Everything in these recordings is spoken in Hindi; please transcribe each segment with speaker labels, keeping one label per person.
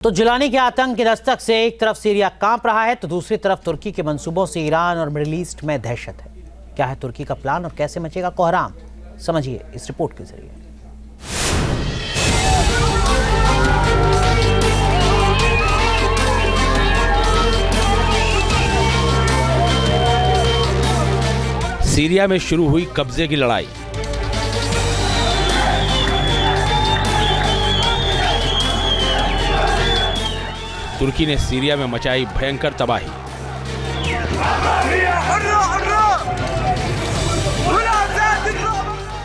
Speaker 1: तो जिलानी के आतंक की दस्तक से एक तरफ सीरिया कांप रहा है तो दूसरी तरफ तुर्की के मंसूबों से ईरान और मिडिल ईस्ट में दहशत है। क्या है तुर्की का प्लान और कैसे मचेगा कोहराम, समझिए इस रिपोर्ट के जरिए।
Speaker 2: सीरिया में शुरू हुई कब्जे की लड़ाई। तुर्की ने सीरिया में मचाई भयंकर तबाही।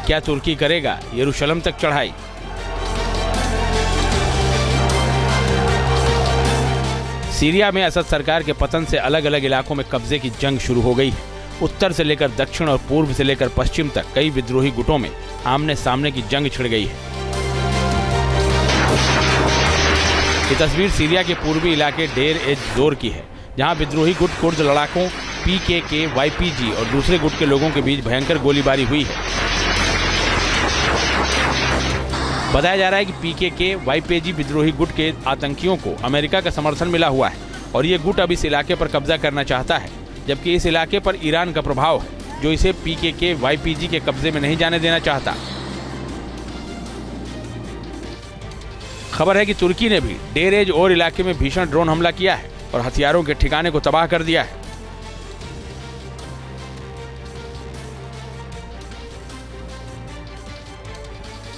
Speaker 2: क्या तुर्की करेगा यरूशलेम तक चढ़ाई? सीरिया में असद सरकार के पतन से अलग अलग इलाकों में कब्जे की जंग शुरू हो गई है। उत्तर से लेकर दक्षिण और पूर्व से लेकर पश्चिम तक कई विद्रोही गुटों में आमने सामने की जंग छिड़ गई है। ये तस्वीर सीरिया के पूर्वी इलाके डेर एज जोर की है, जहां विद्रोही गुट कुर्द लड़ाकों पीकेके, वाईपीजी और दूसरे गुट के लोगों के बीच भयंकर गोलीबारी हुई है। बताया जा रहा है कि पीकेके, वाईपीजी विद्रोही गुट के आतंकियों को अमेरिका का समर्थन मिला हुआ है और ये गुट अब इस इलाके पर कब्जा करना चाहता है, जबकि इस इलाके पर ईरान का प्रभाव है जो इसे पीकेके, वाईपीजी के कब्जे में नहीं जाने देना चाहता। खबर है कि तुर्की ने भी डेर एज और इलाके में भीषण ड्रोन हमला किया है और हथियारों के ठिकाने को तबाह कर दिया है।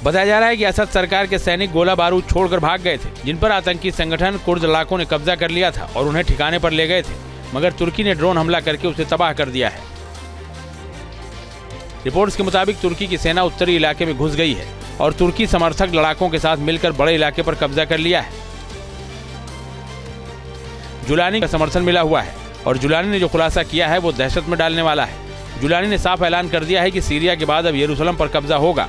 Speaker 2: बताया जा रहा है कि असद सरकार के सैनिक गोला बारूद छोड़कर भाग गए थे, जिन पर आतंकी संगठन कुर्द लड़ाकों ने कब्जा कर लिया था और उन्हें ठिकाने पर ले गए थे, मगर तुर्की ने ड्रोन हमला करके उसे तबाह कर दिया है। रिपोर्ट्स के मुताबिक तुर्की की सेना उत्तरी इलाके में घुस गई है और तुर्की समर्थक लड़ाकों के साथ मिलकर बड़े इलाके पर कब्जा कर लिया है। जुलानी का समर्थन मिला हुआ है और जुलानी ने जो खुलासा किया है वो दहशत में डालने वाला है। जुलानी ने साफ ऐलान कर दिया है कि सीरिया के बाद अब यरूशलेम पर कब्जा होगा।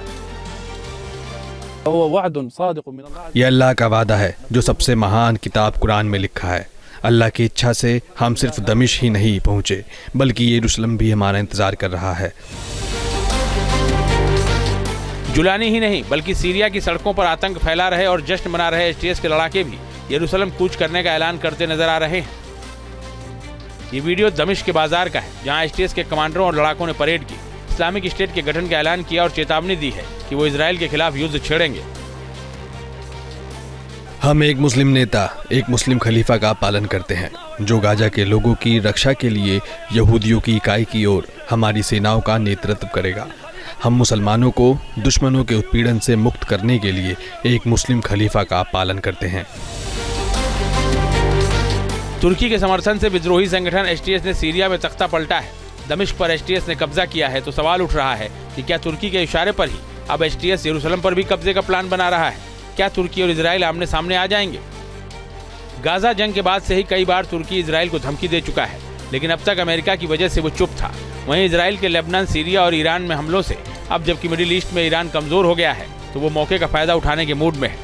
Speaker 3: यह अल्लाह का वादा है जो सबसे महान किताब कुरान में लिखा है। अल्लाह की इच्छा से हम सिर्फ दमिश्क ही नहीं पहुंचे बल्कि यरूशलेम भी हमारा इंतजार कर रहा है।
Speaker 2: जुलानी ही नहीं बल्कि सीरिया की सड़कों पर आतंक फैला रहे और जश्न मना रहे एसटीएस के लड़ाके भी यरूशलेम कूच करने का ऐलान करते नजर आ रहे हैं। ये वीडियो दमिश्क के बाजार का है, जहां एसटीएस के कमांडरों और लड़ाकों ने परेड की, इस्लामिक स्टेट के गठन का ऐलान किया और चेतावनी दी है कि वो इजराइल के खिलाफ युद्ध छेड़ेंगे।
Speaker 3: हम एक मुस्लिम नेता, एक मुस्लिम खलीफा का पालन करते हैं जो गाजा के लोगों की रक्षा के लिए यहूदियों की इकाई की ओर हमारी सेनाओं का नेतृत्व करेगा। हम मुसलमानों को दुश्मनों के उत्पीड़न से मुक्त करने के लिए एक मुस्लिम खलीफा का पालन करते हैं।
Speaker 2: तुर्की के समर्थन से विद्रोही संगठन एसटीएस ने सीरिया में तख्ता पलटा है। दमिश्क पर एसटीएस ने कब्जा किया है तो सवाल उठ रहा है कि क्या तुर्की के इशारे पर ही अब एसटीएस यरूशलेम पर भी कब्जे का प्लान बना रहा है? क्या तुर्की और इजराइल आमने सामने आ जाएंगे? गाजा जंग के बाद से ही कई बार तुर्की इजराइल को धमकी दे चुका है, लेकिन अब तक अमेरिका की वजह से वो चुप था। वहीं इजराइल के लेबनान, सीरिया और ईरान में हमलों से अब जबकि मिडिल ईस्ट में ईरान कमजोर हो गया है तो वो मौके का फायदा उठाने के मूड में है।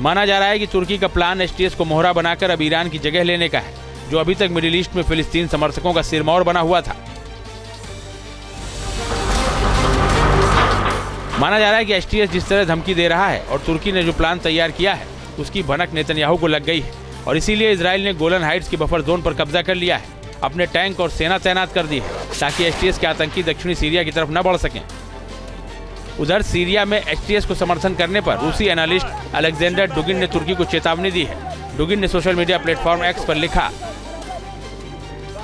Speaker 2: माना जा रहा है कि तुर्की का प्लान एसटीएस को मोहरा बनाकर अब ईरान की जगह लेने का है, जो अभी तक मिडिल ईस्ट में फिलिस्तीन समर्थकों का सिरमौर बना हुआ था। माना जा रहा है कि एसटीएस जिस तरह धमकी दे रहा है और तुर्की ने जो प्लान तैयार किया है उसकी भनक नेतन्याहू को लग गई है और इसीलिए इजराइल ने गोलन हाइट्स की बफर जोन पर कब्जा कर लिया है, अपने टैंक और सेना तैनात कर दी है ताकि एसटीएस के आतंकी दक्षिणी सीरिया की तरफ न बढ़ सकें। उधर सीरिया में एसटीएस को समर्थन करने पर रूसी एनालिस्ट अलेक्जेंडर डुगिन ने तुर्की को चेतावनी दी है। डुगिन ने सोशल मीडिया प्लेटफॉर्म एक्स पर लिखा,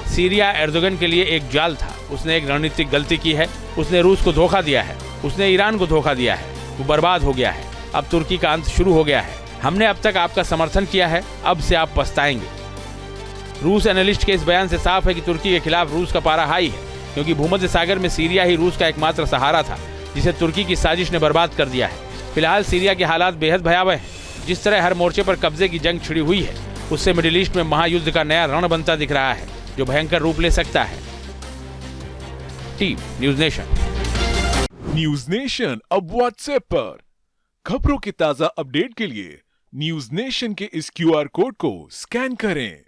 Speaker 2: सीरिया एर्दोगन के लिए एक जाल था, उसने एक रणनीतिक गलती की है, उसने रूस को धोखा दिया है, उसने ईरान को धोखा दिया है, वो बर्बाद हो गया है। अब तुर्की का अंत शुरू हो गया है। हमने अब तक आपका समर्थन किया है, अब से आप पछताएंगे। रूस एनालिस्ट के इस बयान से साफ है कि तुर्की के खिलाफ रूस का पारा हाई है, क्योंकि भूमध्य सागर में सीरिया ही रूस का एकमात्र सहारा था जिसे तुर्की की साजिश ने बर्बाद कर दिया है। फिलहाल सीरिया के हालात बेहद भयावह हैं। जिस तरह हर मोर्चे पर कब्जे की जंग छिड़ी हुई है उससे मिडिल ईस्ट में महायुद्ध का नया रण बनता दिख रहा है जो भयंकर रूप ले सकता है। Team news nation.
Speaker 4: News nation अब व्हाट्सएप पर खबरों के ताजा अपडेट के लिए न्यूज नेशन के इस क्यूआर कोड को स्कैन करें।